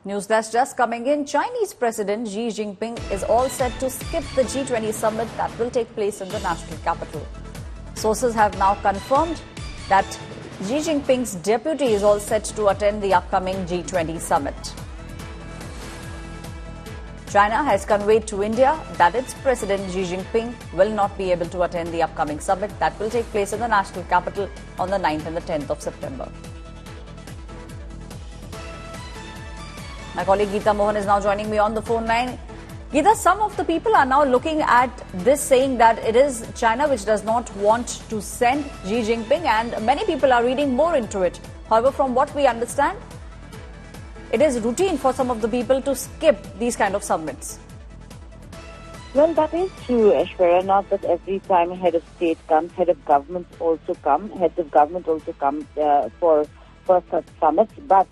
News that's just coming in. Chinese President Xi Jinping is all set to skip the G20 Summit that will take place in the national capital. Sources have now confirmed that Xi Jinping's deputy is all set to attend the upcoming G20 Summit. China has conveyed to India that its President Xi Jinping will not be able to attend the upcoming summit that will take place in the national capital on the 9th and the 10th of September. My colleague Geeta Mohan is now joining me on the phone line. Geeta, some of the people are now looking at this saying that it is China which does not want to send Xi Jinping, and many people are reading more into it. However, from what we understand, it is routine for some of the people to skip these kind of summits. Well, that is true, Aishwarya. Not that every time a head of state comes, heads of government also come for such summits. But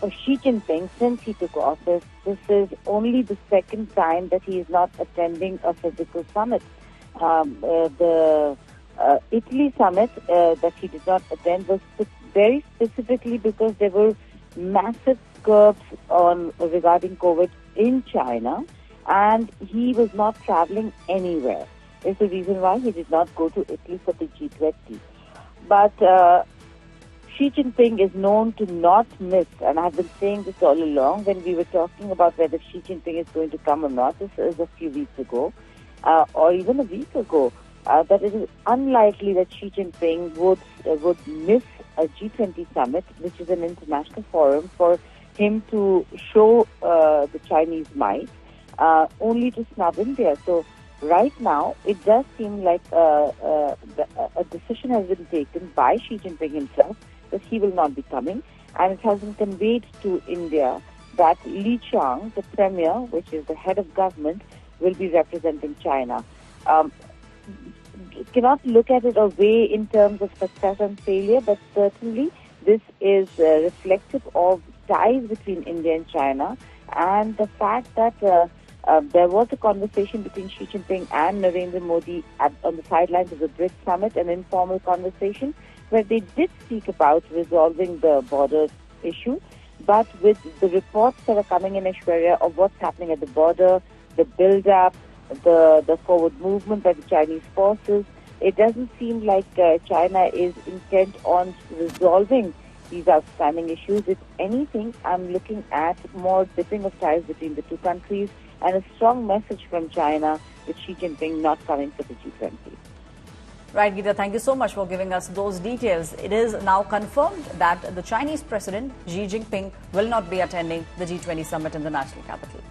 for Xi Jinping, since he took office, this is only the second time that he is not attending a physical summit. The Italy summit that he did not attend was very specifically because there were massive curbs regarding COVID in China, and he was not traveling anywhere. It's the reason why he did not go to Italy for the G20. But Xi Jinping is known to not miss, and I've been saying this all along when we were talking about whether Xi Jinping is going to come or not. This is a few weeks ago, or even a week ago, that it is unlikely that Xi Jinping would miss a G20 summit, which is an international forum for him to show the Chinese might, only to snub India. So right now, it does seem like a decision has been taken by Xi Jinping himself that he will not be coming, and it has been conveyed to India that Li Qiang, the Premier, which is the head of government, will be representing China. Cannot look at it a way in terms of success and failure, but certainly this is reflective of ties between India and China, and the fact that there was a conversation between Xi Jinping and Narendra Modi on the sidelines of the BRICS summit, an informal conversation where they did speak about resolving the border issue. But with the reports that are coming in, Aishwarya, of what's happening at the border, the build-up, the forward movement by the Chinese forces, it doesn't seem like China is intent on resolving these outstanding issues. If anything, I'm looking at more dipping of ties between the two countries and a strong message from China with Xi Jinping not coming for the G20. Right, Geeta, thank you so much for giving us those details. It is now confirmed that the Chinese President Xi Jinping will not be attending the G20 summit in the national capital.